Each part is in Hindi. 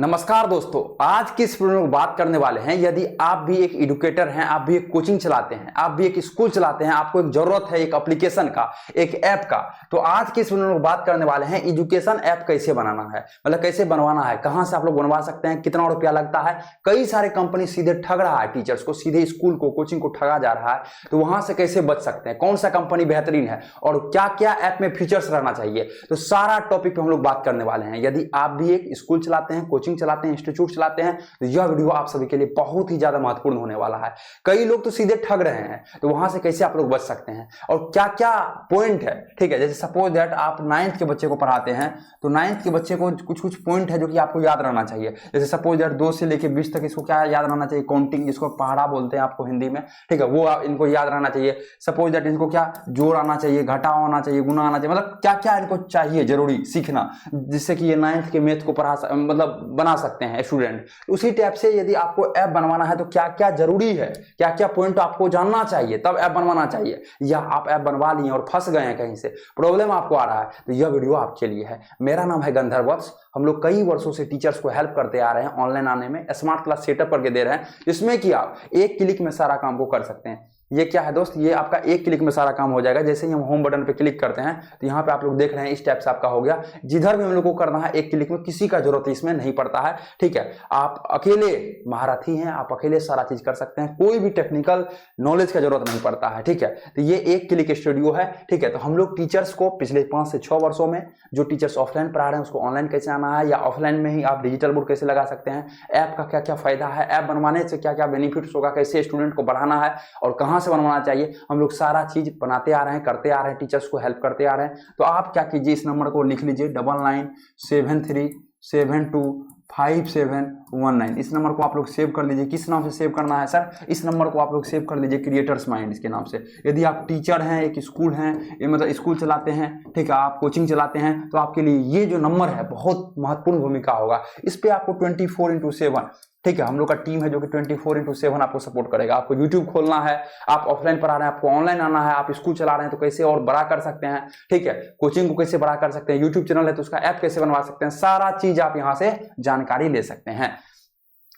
नमस्कार दोस्तों, आज की इस वीडियो में बात करने वाले हैं। यदि आप भी एक एजुकेटर हैं, आप भी एक कोचिंग चलाते हैं, आप भी एक स्कूल चलाते हैं, आपको एक जरूरत है एक एप्लीकेशन का, एक ऐप का, तो आज की इस वीडियो में बात करने वाले हैं एजुकेशन ऐप कैसे बनाना है, मतलब कैसे बनवाना है, कहां से आप लोग बनवा सकते हैं, कितना रुपया लगता है। कई सारे कंपनी सीधे ठग रहा है टीचर्स को, सीधे स्कूल को, कोचिंग को ठगा जा रहा है, तो वहां से कैसे बच सकते हैं, कौन सा कंपनी बेहतरीन है और क्या क्या ऐप में फीचर्स रहना चाहिए, तो सारा टॉपिक पे हम लोग बात करने वाले हैं। यदि आप भी एक स्कूल चलाते हैं, कोचिंग चलाते हैं, इंस्टीट्यूट चलाते हैं, तो यह वीडियो आप सभी के लिए बहुत ही ज्यादा महत्वपूर्ण होने वाला है। कई लोग तो सीधे ठग रहे हैं, तो वहां से कैसे आप लोग बच सकते हैं और क्या क्या पॉइंट है। ठीक है, जैसे सपोज दैट आप 9th के बच्चे को पढ़ाते हैं, तो 9th के बच्चे को कुछ कुछ पॉइंट है जो कि आपको याद रहना चाहिए। जैसे सपोज दैट 2 से लेकर 20 तक इसको क्या याद रहना चाहिए, काउंटिंग, जिसको पहाड़ा बोलते हैं आपको हिंदी में, ठीक है, वो इनको याद रहना चाहिए। सपोज दैट इनको क्या जोड़ आना चाहिए, घटाव आना चाहिए, गुना आना चाहिए, मतलब क्या क्या इनको चाहिए जरूरी सीखना, जिससे कि ये 9th के मैथ को मतलब बना सकते हैं स्टूडेंट। उसी टाइप से यदि आपको ऐप बनवाना है तो क्या क्या जरूरी है, क्या क्या पॉइंट आपको जानना चाहिए, तब ऐप बनवाना चाहिए। या आप ऐप बनवा लिए और फंस गए हैं, कहीं से प्रॉब्लम आपको आ रहा है, तो यह वीडियो आपके लिए है। मेरा नाम है गंधर्व वत्स। हम लोग कई वर्षों से टीचर्स को हेल्प करते आ रहे हैं, ऑनलाइन आने में स्मार्ट क्लास सेटअप करके दे रहे हैं, जिसमें कि आप एक क्लिक में सारा काम को कर सकते हैं। ये क्या है दोस्त, ये आपका एक क्लिक में सारा काम हो जाएगा। जैसे ही हम होम बटन पे क्लिक करते हैं तो यहाँ पे आप लोग देख रहे हैं इस टाइप से आपका हो गया। जिधर भी हम लोग को करना है एक क्लिक में, किसी का जरूरत इसमें नहीं पड़ता है। ठीक है, आप अकेले महारथी हैं, आप अकेले सारा चीज कर सकते हैं, कोई भी टेक्निकल नॉलेज का जरूरत नहीं पड़ता है। ठीक है, तो ये एक क्लिक स्टूडियो है। ठीक है, तो हम लोग टीचर्स को पिछले 5 से 6 वर्षों में जो टीचर्स ऑफलाइन पढ़ा रहे हैं उसको ऑनलाइन कैसे आना है, या ऑफलाइन में ही आप डिजिटल बोर्ड कैसे लगा सकते हैं, ऐप का क्या क्या फायदा है, ऐप बनवाने से क्या क्या बेनिफिट्स होगा, कैसे स्टूडेंट को बढ़ाना है और कहां से बनवाना चाहिए, हम लोग सारा चीज बनाते आ रहे हैं, करते आ रहे हैं, टीचर्स को हेल्प करते आ रहे हैं। तो आप क्या कीजिए, इस नंबर को लिख लीजिए 9973725719। इस नंबर को आप लोग सेव कर लीजिए। किस नाम से सेव करना है सर, इस नंबर को आप लोग सेव कर लीजिए क्रिएटर्स माइंड इसके नाम से। यदि आप टीचर हैं, एक स्कूल हैं, ये मतलब स्कूल चलाते हैं, ठीक है, आप कोचिंग चलाते हैं, तो आपके लिए ये जो नंबर है बहुत महत्वपूर्ण भूमिका होगा। इस पे आपको 24x7, ठीक है, हम लोग का टीम है जो कि 24x7 आपको सपोर्ट करेगा। आपको यूट्यूब खोलना है, आप ऑफलाइन पढ़ा रहे हैं, आपको ऑनलाइन आना है, आप स्कूल चला रहे हैं तो कैसे और बड़ा कर सकते हैं, ठीक है, कोचिंग को कैसे बड़ा कर सकते हैं, यूट्यूब चैनल है तो उसका ऐप कैसे बनवा सकते हैं, सारा चीज आप यहां से जानकारी ले सकते हैं।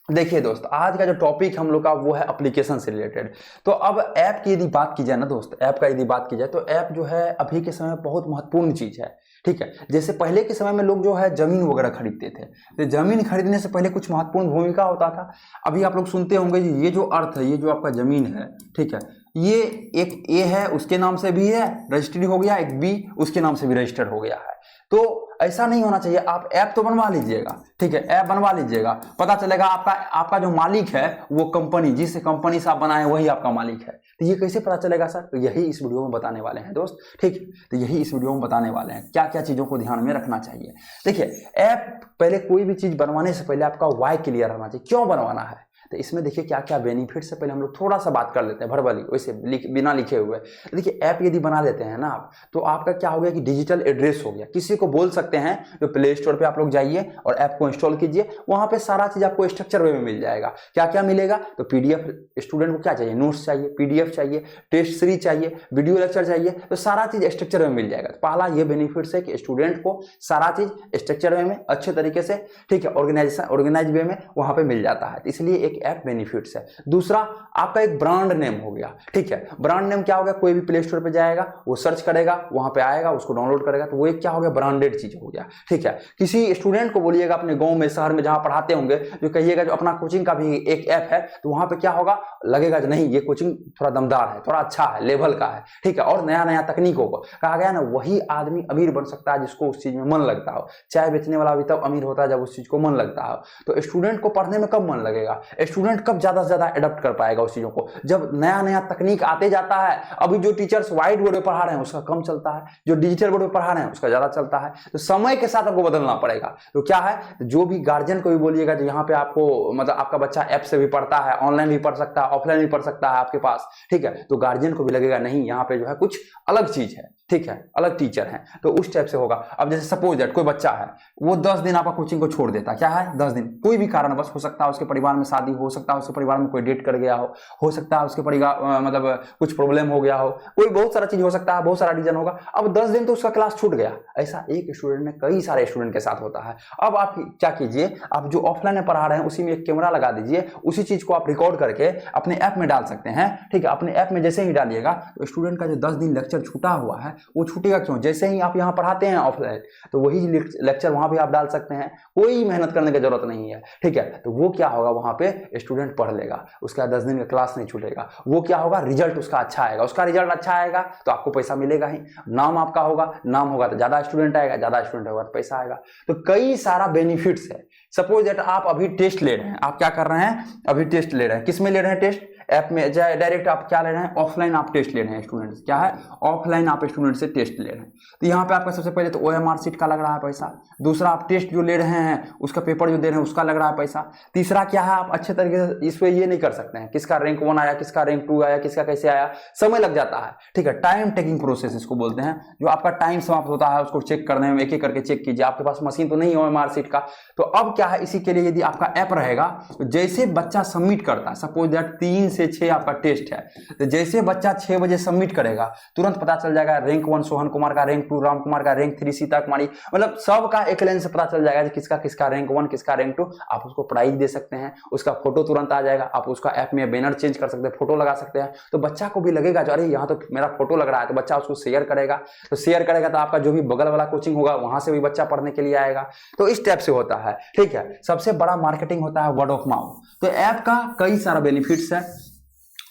देखिए दोस्त, आज का जो टॉपिक हम लोग का वो है एप्लीकेशन से रिलेटेड। तो अब ऐप की यदि बात की जाए ना दोस्त, ऐप का यदि बात की जाए तो ऐप जो है अभी के समय में बहुत महत्वपूर्ण चीज है। ठीक है, जैसे पहले के समय में लोग जो है जमीन वगैरह खरीदते थे, तो जमीन खरीदने से पहले कुछ महत्वपूर्ण भूमिका होता था। अभी आप लोग सुनते होंगे ये जो अर्थ है, ये जो आपका जमीन है, ठीक है, ये एक ए है उसके नाम से भी है रजिस्ट्री हो गया, एक बी उसके नाम से भी रजिस्टर्ड हो गया है। तो ऐसा नहीं होना चाहिए। आप ऐप तो बनवा लीजिएगा, ठीक है, ऐप बनवा लीजिएगा, पता चलेगा आपका जो मालिक है वो कंपनी, जिस कंपनी से आप बनाए वही आपका मालिक है। तो ये कैसे पता चलेगा सर, तो यही इस वीडियो में बताने वाले हैं दोस्त। ठीक, तो यही इस वीडियो में बताने वाले हैं क्या क्या चीजों को ध्यान में रखना चाहिए। देखिए, ऐप पहले कोई भी चीज बनवाने से पहले आपका वाई क्लियर रहना चाहिए, क्यों बनवाना है। तो इसमें देखिए क्या क्या बेनिफिट्स है, पहले हम लोग थोड़ा सा बात कर लेते हैं भरभली, वैसे बिना लिखे हुए। देखिए, ऐप यदि बना लेते हैं ना आप, तो आपका क्या हो गया कि डिजिटल एड्रेस हो गया। किसी को बोल सकते हैं जो प्ले स्टोर पे आप लोग जाइए और ऐप को इंस्टॉल कीजिए, वहां पे सारा चीज आपको स्ट्रक्चर वे में मिल जाएगा। क्या क्या मिलेगा, तो पीडीएफ, स्टूडेंट को क्या चाहिए, नोट्स चाहिए, पीडीएफ चाहिए, टेस्ट सीरीज चाहिए, वीडियो लेक्चर चाहिए, तो सारा चीज स्ट्रक्चर में मिल जाएगा। तो पहला ये बेनिफिट्स है कि स्टूडेंट को सारा चीज स्ट्रक्चर वे में अच्छे तरीके से, ठीक है, ऑर्गेनाइज वे में वहां पे मिल जाता है। इसलिए एक ऐप बेनिफिट्स है। दूसरा, आपका एक ब्रांड नेम हो गया। ठीक है, ब्रांड नेम क्या होगा, कोई भी प्ले स्टोर पे जाएगा, वो सर्च करेगा, वहां पे आएगा, उसको डाउनलोड करेगा, तो वो एक क्या हो गया, ब्रांडेड चीज हो गया। ठीक है, किसी स्टूडेंट को बोलिएगा अपने गांव में, शहर में जहां पढ़ाते होंगे, जो कहिएगा जो अपना कोचिंग का भी एक ऐप है, तो वहां पे क्या होगा, लगेगा कि नहीं ये कोचिंग थोड़ा दमदार है, थोड़ा अच्छा है, लेवल का है, ठीक है, और नया नया तकनीकों को कहा गया ना, वही आदमी अमीर बन सकता है जिसको उस चीज में मन लगता हो। चाय बेचने वाला भी तब अमीर होता है जब उस चीज को मन लगता हो। तो स्टूडेंट को पढ़ने में कब मन लगेगा, स्टूडेंट कब ज्यादा से ज्यादा एडॉप्ट कर पाएगा उस चीजों को, जब नया नया तकनीक आते जाता है। अभी जो टीचर्स व्हाइट बोर्ड पे पढ़ा रहे हैं उसका कम चलता है, जो डिजिटल बोर्ड पे पढ़ा रहे हैं उसका ज्यादा चलता है। तो समय के साथ आपको बदलना पड़ेगा। तो क्या है, जो भी गार्जियन को भी बोलिएगा जो यहाँ पे आपको, मतलब आपका बच्चा ऐप से भी पढ़ता है, ऑनलाइन भी पढ़ सकता है, ऑफलाइन भी पढ़ सकता है आपके पास, ठीक है, तो गार्जियन को भी लगेगा नहीं यहाँ पे जो है कुछ अलग चीज है, ठीक है, अलग टीचर है, तो उस टाइप से होगा। अब जैसे सपोज दैट कोई बच्चा है, वो 10 दिन आपका कोचिंग को छोड़ देता, क्या है 10 दिन, कोई भी कारणवश हो सकता है, उसके परिवार में शादी हो सकता है उसके परिवार में कोई डेट कर गया हो सकता है उसके परिवार मतलब कुछ प्रॉब्लम हो गया हो, कोई बहुत सारा चीज हो सकता है, बहुत सारा रीजन होगा। अब 10 दिन तो उसका क्लास छूट गया, ऐसा एक स्टूडेंट में कई सारे स्टूडेंट के साथ होता है। अब आप क्या कीजिए, आप जो ऑफलाइन में पढ़ा रहे हैं उसी में एक कैमरा लगा दीजिए, उसी चीज को आप रिकॉर्ड करके अपने ऐप में डाल सकते हैं, ठीक है। अपने ऐप में जैसे ही डालिएगा तो स्टूडेंट का जो 10 दिन लेक्चर छूटा हुआ है वो छूटेगा क्यों, जैसे ही आप यहाँ पढ़ाते हैं ऑफलाइन तो वही लेक्चर वहां भी आप डाल सकते हैं, कोई मेहनत करने की जरूरत नहीं है, ठीक है। तो वो क्या होगा, वहां पे स्टूडेंट पढ़ लेगा, उसका 10 दिन का क्लास नहीं छूटेगा, वो क्या होगा, रिजल्ट उसका अच्छा आएगा, उसका रिजल्ट अच्छा आएगा तो आपको पैसा मिलेगा ही, नाम आपका होगा, नाम होगा तो ज्यादा स्टूडेंट आएगा, ज्यादा स्टूडेंट होगा तो पैसा आएगा। तो कई सारा बेनिफिट्स है। सपोज दैट आप अभी टेस्ट ले रहे हैं, आप क्या कर रहे हैं, अभी टेस्ट ले रहे हैं, किस में ले रहे हैं टेस्ट, ऐप में, चाहे डायरेक्ट आप क्या ले रहे हैं, ऑफलाइन आप टेस्ट ले रहे हैं स्टूडेंट से, क्या है, ऑफलाइन आप स्टूडेंट से टेस्ट ले रहे हैं। तो यहाँ पे आपका सबसे पहले तो OMR शीट का लग रहा है पैसा, दूसरा आप टेस्ट जो ले रहे हैं उसका पेपर जो दे रहे हैं उसका लग रहा है पैसा, तीसरा क्या है, आप अच्छे तरीके से इस पे ये नहीं कर सकते हैं किसका रैंक 1 आया, किसका रैंक 2 आया, किसका कैसे आया, समय लग जाता है, ठीक है। टाइम टेकिंग प्रोसेस इसको बोलते हैं, जो आपका टाइम समाप्त होता है उसको चेक करने में, एक एक करके चेक कीजिए, आपके पास मशीन तो नहीं है OMR शीट का। तो अब क्या है, इसी के लिए यदि आपका ऐप रहेगा तो जैसे बच्चा सबमिट करता है, सपोज दैट 3 से 6 आपका टेस्ट है, तो जैसे बच्चा 6 बजे सबमिट करेगा तुरंत पता चल जाएगा रैंक 1 सोहन कुमार का, रैंक 2 राम कुमार का, रैंक 3 सीता कुमारी, मतलब सबका एक लाइन से पता चल जाएगा किसका किसका रैंक 1 किसका रैंक 2। आप उसको प्राइज दे सकते हैं, उसका फोटो तुरंत आ जाएगा, आप उसका ऐप में बैनर चेंज कर सकते हैं, फोटो लगा सकते हैं, तो बच्चा को भी लगेगा जो अरे यहाँ तो मेरा फोटो लग रहा है, तो बच्चा उसको शेयर करेगा, तो शेयर करेगा तो आपका जो भी बगल वाला कोचिंग होगा वहां से भी बच्चा पढ़ने के लिए आएगा। तो इस टाइप से होता है, ठीक है। सबसे बड़ा मार्केटिंग होता है वर्ड ऑफ माउथ। तो ऐप का कई सारा बेनिफिट्स है।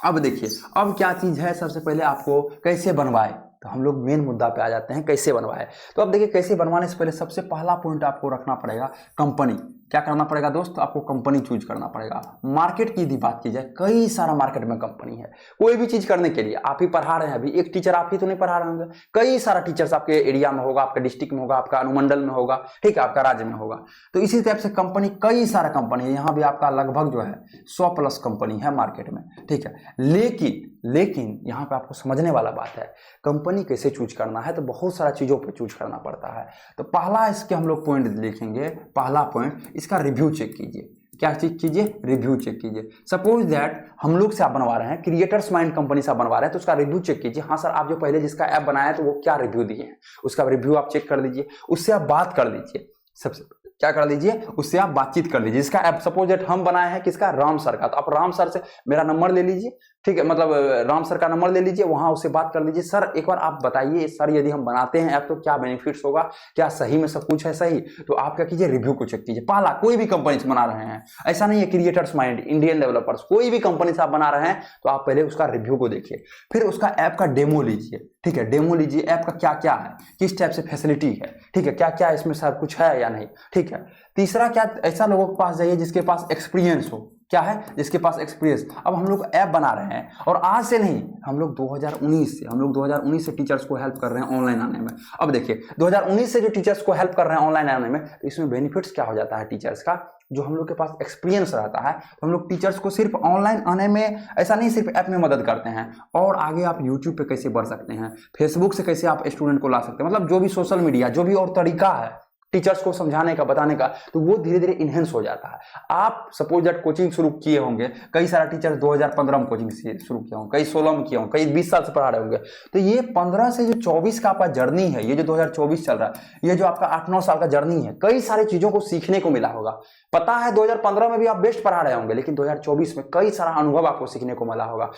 अब देखिए, अब क्या चीज है, सबसे पहले आपको कैसे बनवाए, तो हम लोग मेन मुद्दा पे आ जाते हैं, कैसे बनवाए। तो अब देखिए, कैसे बनवाने से पहले सबसे पहला पॉइंट आपको रखना पड़ेगा कंपनी। क्या करना पड़ेगा दोस्त, आपको कंपनी चूज करना पड़ेगा। मार्केट की यदि बात की जाए, कई सारा मार्केट में कंपनी है। कोई भी चीज करने के लिए आप ही पढ़ा रहे हैं, अभी एक टीचर आप ही तो नहीं पढ़ा रहे होंगे, कई सारा टीचर्स आपके एरिया में होगा, आपके डिस्ट्रिक्ट में होगा, आपका अनुमंडल में होगा, ठीक है, आपका राज्य में होगा। तो इसी टाइप से कंपनी, कई सारा कंपनी है, यहाँ भी आपका लगभग जो है 100+ कंपनी है मार्केट में, ठीक है। लेकिन यहाँ पे आपको समझने वाला बात है, कंपनी कैसे चूज करना है, तो बहुत सारा चीजों पे चूज करना पड़ता है। तो पहला इसके हम लोग पॉइंट लिखेंगे, पहला पॉइंट, इसका रिव्यू चेक कीजिए। क्या चीज कीजिए, रिव्यू चेक कीजिए। सपोज दैट हम लोग से आप बनवा रहे हैं, क्रिएटर्स माइंड कंपनी से आप बनवा रहे हैं, तो उसका रिव्यू चेक कीजिए। हाँ सर, आप जो पहले जिसका ऐप बनाया है तो वो क्या रिव्यू दिए हैं, उसका रिव्यू आप चेक कर लीजिए, उससे आप बात कर लीजिए। सबसे क्या कर लीजिए, उससे आप बातचीत कर लीजिए। इसका ऐप सपोज दैट हम बनाए हैं किसका, राम सर का, तो आप राम सर से मेरा नंबर ले लीजिए, ठीक है, मतलब राम सर का नंबर ले लीजिए, वहां उससे बात कर लीजिए, सर एक बार आप बताइए सर, यदि हम बनाते हैं ऐप तो क्या बेनिफिट्स होगा, क्या सही में सब कुछ है सही। तो आप क्या कीजिए, रिव्यू को चेक कीजिए। पहला, कोई भी कंपनी से बना रहे हैं, ऐसा नहीं है क्रिएटर्स माइंड, इंडियन डेवलपर्स, कोई भी कंपनी से आप बना रहे हैं तो आप पहले उसका रिव्यू को देखिए, फिर उसका ऐप का डेमो लीजिए, ठीक है। डेमो लीजिए, ऐप का क्या क्या है, किस टाइप से फैसिलिटी है, ठीक है, क्या क्या इसमें सब कुछ है या नहीं, ठीक है। तीसरा, क्या ऐसा लोगों के पास जाइए जिसके पास एक्सपीरियंस हो, क्या है, जिसके पास एक्सपीरियंस। अब हम लोग ऐप बना रहे हैं और आज से नहीं, हम लोग 2019 से टीचर्स को हेल्प कर रहे हैं ऑनलाइन आने में। अब देखिए, 2019 से जो टीचर्स को हेल्प कर रहे हैं ऑनलाइन आने में, तो इसमें बेनिफिट्स क्या हो जाता है टीचर्स का, जो हम लोग के पास एक्सपीरियंस रहता है, तो हम लोग टीचर्स को सिर्फ ऑनलाइन आने में, ऐसा नहीं सिर्फ ऐप में मदद करते हैं, और आगे आप यूट्यूब पे कैसे बढ़ सकते हैं, फेसबुक से कैसे आप स्टूडेंट को ला सकते हैं, मतलब जो भी सोशल मीडिया, जो भी और तरीका है टीचर्स को समझाने का, बताने का, तो वो धीरे धीरे इनहेंस हो जाता है। आप सपोज दैट कोचिंग शुरू किए होंगे, कई सारा टीचर 2015 में कोचिंग शुरू किया होंगे, कई 16 में किया होंगे, कई 20 साल से पढ़ा रहे होंगे। तो ये 15 से जो 24 का आपका जर्नी है, ये जो 2024 चल रहा है, ये जो आपका 8-9 साल का जर्नी है, कई सारी चीजों को सीखने को मिला होगा। पता है 2015 में भी आप बेस्ट पढ़ा रहे होंगे, लेकिन 2024 में कई सारा अनुभव आपको सीखने को मिला होगा।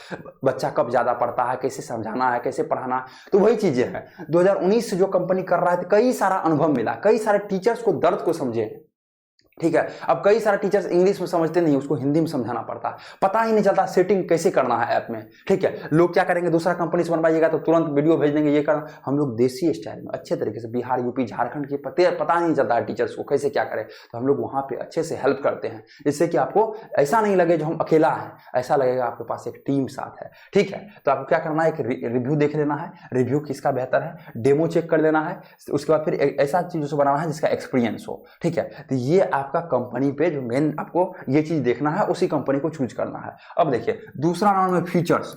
बच्चा कब ज्यादा पढ़ता है, कैसे समझाना है, कैसे पढ़ाना, तो वही चीजें हैं। 2019 से जो कंपनी कर रहा है, तो कई सारा अनुभव मिला, कई सारे टीचर्स को दर्द को समझे, ठीक है। अब कई सारे टीचर्स इंग्लिश में समझते नहीं, उसको हिंदी में समझाना पड़ता है, पता ही नहीं चलता सेटिंग कैसे करना है ऐप में, ठीक है। लोग क्या करेंगे, दूसरा कंपनी से बनवाइएगा तो तुरंत वीडियो भेज देंगे, ये करना। हम लोग देसी स्टाइल में अच्छे तरीके से, बिहार, यूपी, झारखंड के पता नहीं चलता है टीचर्स को कैसे क्या करें, तो हम लोग वहां पे अच्छे से हेल्प करते हैं, जिससे कि आपको ऐसा नहीं लगे जो हम अकेला हैं, ऐसा लगेगा आपके पास एक टीम साथ है, ठीक है। तो आपको क्या करना है, एक रिव्यू देख लेना है, रिव्यू किसका बेहतर है, डेमो चेक कर लेना है, उसके बाद फिर ऐसा चीजों से बनाना है जिसका एक्सपीरियंस हो, ठीक है। तो ये आपका कंपनी पे जो मेन आपको ये चीज देखना है, उसी कंपनी को चूज करना है। अब देखिए, दूसरा राउंड में फीचर्स,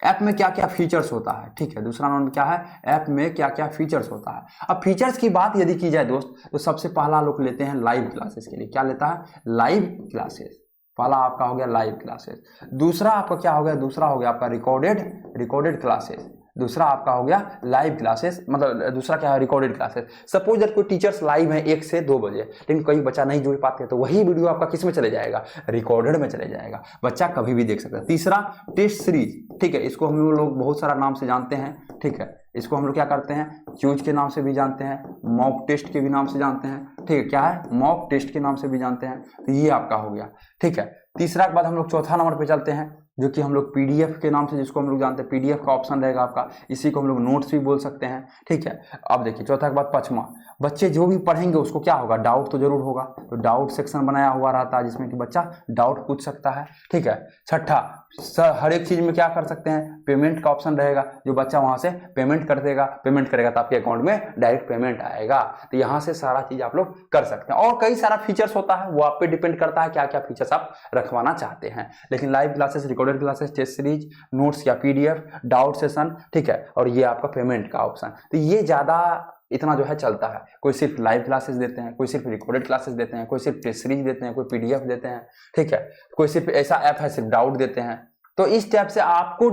ऐप में क्या क्या फीचर्स होता है, ठीक है। दूसरा राउंड में क्या है, ऐप में क्या क्या फीचर्स होता है। अब फीचर्स की बात यदि की जाए दोस्त, तो सबसे पहला लोग लेते हैं लाइव क्लासेस के लिए। क्या लेता है, लाइव क्लासेस। पहला आपका हो गया लाइव क्लासेस, दूसरा आपका क्या हो गया, दूसरा हो गया आपका रिकॉर्डेड क्लासेस, दूसरा आपका हो गया लाइव क्लासेस, मतलब दूसरा क्या है, रिकॉर्डेड क्लासेस। सपोज दैट कोई टीचर्स लाइव है 1 से 2 बजे, लेकिन कोई बच्चा नहीं जुड़ पाते तो वही वीडियो आपका किस में चले जाएगा, रिकॉर्डेड में चले जाएगा, बच्चा कभी भी देख सकता है। तीसरा टेस्ट सीरीज, ठीक है, इसको हम लोग बहुत सारा नाम से जानते हैं, ठीक है, इसको हम लोग क्या करते हैं, क्यूज के नाम से भी जानते हैं, मॉक टेस्ट के भी नाम से जानते हैं, ठीक है, क्या है, मॉक टेस्ट के नाम से भी जानते हैं। तो ये आपका हो गया, ठीक है। तीसरा के बाद हम लोग चौथा नंबर पे चलते हैं, जो कि हम लोग पीडीएफ के नाम से, जिसको हम लोग जानते हैं, पीडीएफ का ऑप्शन रहेगा आपका, इसी को हम लोग नोट्स भी बोल सकते हैं, ठीक है। अब देखिए चौथा के बाद पांचवा, बच्चे जो भी पढ़ेंगे उसको क्या होगा, डाउट तो जरूर होगा, तो डाउट सेक्शन बनाया हुआ रहता है जिसमें कि बच्चा डाउट पूछ सकता है, ठीक है। छठा, हर एक चीज में क्या कर सकते हैं, पेमेंट का ऑप्शन रहेगा, जो बच्चा वहां से पेमेंट कर देगा, पेमेंट करेगा तो आपके अकाउंट में डायरेक्ट पेमेंट आएगा, तो यहाँ से सारा चीज आप लोग कर सकते हैं। और कई सारा फीचर्स होता है, वो आप पे डिपेंड करता है क्या क्या फीचर्स आप रखवाना चाहते हैं। लेकिन live classes, recorded classes, test series, notes या पीडीएफ, डाउट सेशन, ठीक है, और ये आपका पेमेंट का ऑप्शन, तो ये ज्यादा इतना जो है चलता है। कोई सिर्फ लाइव क्लासेस देते हैं, कोई सिर्फ रिकॉर्डेड क्लासेस देते हैं, कोई सिर्फ टेस्ट सीरीज देते हैं, कोई पीडीएफ देते हैं, ठीक है, कोई सिर्फ ऐसा ऐप है सिर्फ डाउट देते हैं। तो इस टाइप से आप पे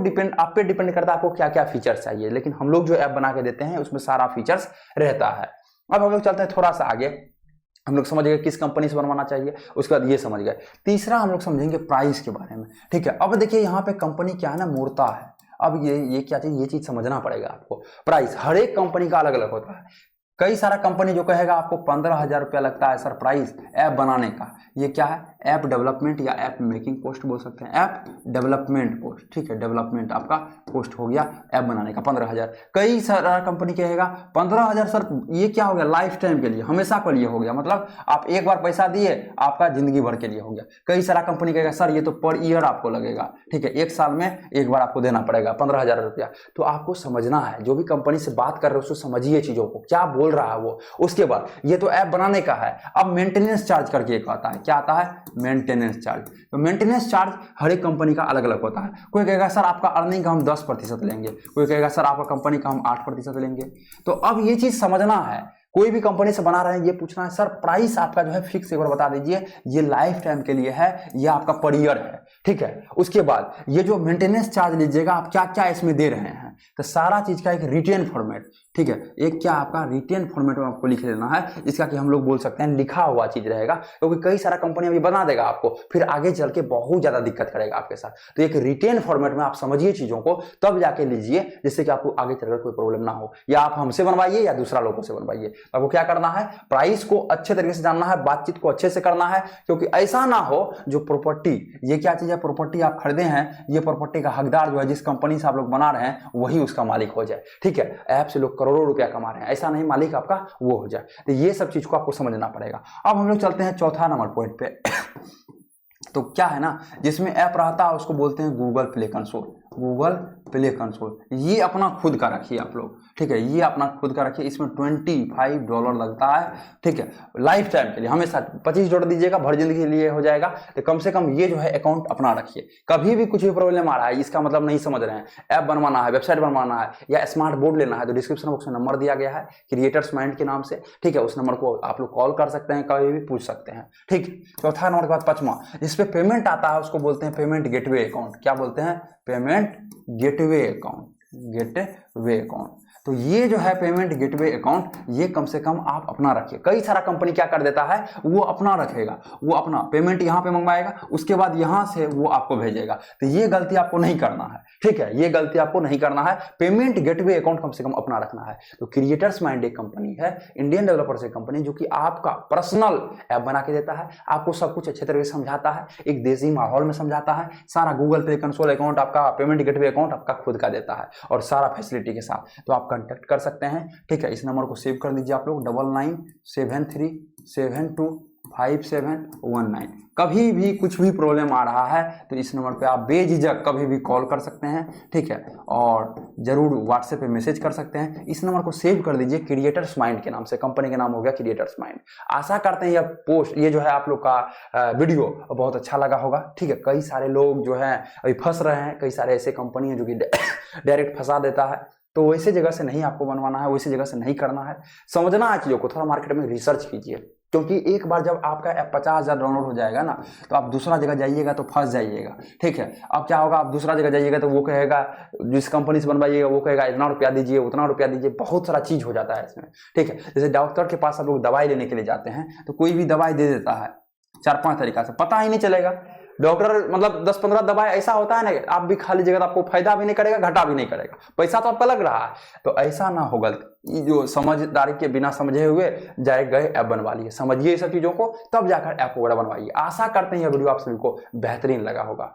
डिपेंड करता है आपको क्या क्या फीचर्स चाहिए, लेकिन हम लोग जो ऐप बना के देते हैं उसमें सारा फीचर्स रहता है। अब हम लोग चलते हैं थोड़ा सा आगे, हम लोग समझ गए किस कंपनी से बनवाना चाहिए, उसके बाद ये समझ गए। तीसरा हम लोग समझेंगे प्राइस के बारे में, ठीक है। अब देखिए यहाँ पे कंपनी क्या है ना, मूर्ता है। अब ये क्या चीज, ये चीज समझना पड़ेगा आपको। प्राइस हर एक कंपनी का अलग अलग होता है। कई सारा कंपनी जो कहेगा आपको 15,000 रुपया लगता है सर प्राइस ऐप बनाने का, ये क्या है, ऐप डेवलपमेंट या ऐप मेकिंग कॉस्ट बोल सकते हैं, ऐप डेवलपमेंट कॉस्ट, ठीक है, डेवलपमेंट आपका कॉस्ट हो गया ऐप बनाने का 15,000। कई सारा कंपनी कहेगा 15,000 सर, ये क्या हो गया, लाइफ टाइम के लिए, हमेशा के लिए हो गया, मतलब आप एक बार पैसा दिए आपका जिंदगी भर के लिए हो गया। कई सारा कंपनी कहेगा सर ये तो पर ईयर आपको लगेगा, ठीक है, 1 साल में एक बार आपको देना पड़ेगा 15,000 रुपया। तो आपको समझना है, जो भी कंपनी से बात कर रहे हो उसको समझिए चीजों को, क्या बोल रहा है वो। उसके बाद ये तो ऐप बनाने का है, अब मेंटेनेंस चार्ज करके एक आता है, क्या आता है, मेंटेनेंस चार्ज। तो मेंटेनेंस चार्ज हर एक कंपनी का अलग अलग होता है। कोई कहेगा सर आपका अर्निंग का हम 10% लेंगे, कोई कहेगा सर आपका कंपनी का हम 8% लेंगे। तो अब ये चीज समझना है, कोई भी कंपनी से बना रहे हैं, ये पूछना है सर प्राइस आपका जो है फिक्स एक बार बता दीजिए, ये लाइफ टाइम के लिए है या आपका पर ईयर है, ठीक है। उसके बाद ये जो मेंटेनेंस चार्ज लीजिएगा आप क्या क्या इसमें दे रहे हैं, तो सारा चीज का एक रिटेन फॉर्मेट, ठीक है, एक क्या आपका रिटेन फॉर्मेट में आपको लिख लेना है, इसका कि हम लोग बोल सकते हैं लिखा हुआ चीज रहेगा, क्योंकि कई सारा कंपनी अभी बना देगा आपको, फिर आगे चल के बहुत ज्यादा दिक्कत करेगा आपके साथ। तो एक रिटेन फॉर्मेट में आप समझिए चीजों को, तब जाके लीजिए, जिससे कि आपको आगे चलकर कोई प्रॉब्लम ना हो, या आप हमसे बनवाइए या दूसरा लोगों से बनवाइए। आपको क्या करना है, प्राइस को अच्छे तरीके से जानना है, बातचीत को अच्छे से करना है, क्योंकि ऐसा ना हो जो प्रॉपर्टी, ये क्या चीज है, प्रॉपर्टी आप खरीदे हैं, ये प्रॉपर्टी का हकदार जो है जिस कंपनी से आप लोग बना रहे हैं वही उसका मालिक हो जाए, ठीक है। ऐप से लोग करोड़ों रुपया कमा रहे हैं, ऐसा नहीं मालिक आपका वो हो जाए। तो ये सब चीज को आपको समझना पड़ेगा। अब हम लोग चलते हैं चौथा नंबर पॉइंट पे। तो क्या है ना, जिसमें ऐप रहता है उसको बोलते हैं Google play console, Google play console. ये अपना खुद का रखिए आप लोग, ठीक है, ये अपना खुद का रखिए। इसमें $25 लगता है, ठीक है, लाइफ टाइम के लिए, हमेशा $25 दीजिएगा, भर जिंदगी के लिए हो जाएगा। तो कम से कम ये जो है अकाउंट अपना रखिए, कभी भी कुछ भी प्रॉब्लम आ रहा है, इसका मतलब नहीं समझ रहे हैं, ऐप बनवाना है, वेबसाइट बनवाना है या स्मार्ट बोर्ड लेना है, तो डिस्क्रिप्शन बॉक्स में नंबर दिया गया है क्रिएटर्स माइंड के नाम से, ठीक है, उस नंबर को आप लोग कॉल कर सकते हैं, कभी भी पूछ सकते हैं, ठीक। चौथा नंबर के बाद पांचवा, जिसपे पेमेंट आता है उसको बोलते हैं पेमेंट गेटवे अकाउंट। क्या बोलते हैं, payment gateway account, gateway account. तो ये जो है पेमेंट गेटवे अकाउंट, ये कम से कम आप अपना रखिए। कई सारा कंपनी क्या कर देता है, वो अपना रखेगा, वो अपना पेमेंट यहाँ पे मंगवाएगा, उसके बाद यहाँ से वो आपको भेजेगा। तो ये गलती आपको नहीं करना है, ठीक है, ये गलती आपको नहीं करना है। पेमेंट गेटवे अकाउंट कम से कम अपना रखना है। तो क्रिएटर्स माइंड एक कंपनी है, इंडियन डेवलपर्स एक कंपनी, जो कि आपका पर्सनल ऐप बना के देता है, आपको सब कुछ अच्छे तरीके से समझाता है, एक देसी माहौल में समझाता है, सारा गूगल पे कंसोल अकाउंट आपका, पेमेंट गेटवे अकाउंट आपका खुद का देता है, और सारा फैसिलिटी के साथ। तो आप कांटेक्ट कर सकते हैं, ठीक है। इस नंबर को सेव कर लीजिए आप लोग, 9973725719। कभी भी कुछ भी प्रॉब्लम आ रहा है तो इस नंबर पे आप बेझिझक कभी भी कॉल कर सकते हैं, ठीक है, और जरूर व्हाट्सएप पे मैसेज कर सकते हैं। इस नंबर को सेव कर दीजिए क्रिएटर्स माइंड के नाम से, कंपनी का नाम हो गया क्रिएटर्स माइंड। आशा करते हैं ये जो है आप लोग का वीडियो बहुत अच्छा लगा होगा, ठीक है। कई सारे लोग जो है अभी फंस रहे हैं, कई सारे ऐसे कंपनी है जो कि डायरेक्ट फंसा देता है, तो वैसे जगह से नहीं आपको बनवाना है, वैसे जगह से नहीं करना है, समझना है चीजों को, थोड़ा मार्केट में रिसर्च कीजिए, क्योंकि एक बार जब आपका ऐप 50,000 डाउनलोड हो जाएगा ना, तो आप दूसरा जगह जाइएगा तो फंस जाइएगा, ठीक है। अब क्या होगा, आप दूसरा जगह जाइएगा तो वो कहेगा, जिस कंपनी से बनवाइएगा वो कहेगा इतना रुपया दीजिए, उतना रुपया दीजिए, बहुत सारा चीज हो जाता है इसमें, ठीक है। जैसे डॉक्टर के पास आप लोग दवाई लेने के लिए जाते हैं तो कोई भी दवाई दे देता है 4-5 तरीका से, पता ही नहीं चलेगा। डॉक्टर मतलब 10-15 दवाई ऐसा होता है ना, आप भी खा लीजिएगा तो आपको फायदा भी नहीं करेगा, घाटा भी नहीं करेगा, पैसा तो आपका लग रहा है। तो ऐसा ना हो गलती, जो समझदारी के बिना समझे हुए जाए गए ऐप बनवा लिए, समझिए सब चीजों को, तब जाकर ऐप वगैरह बनवाइए। आशा करते हैं यह वीडियो आप सभी को बेहतरीन लगा होगा।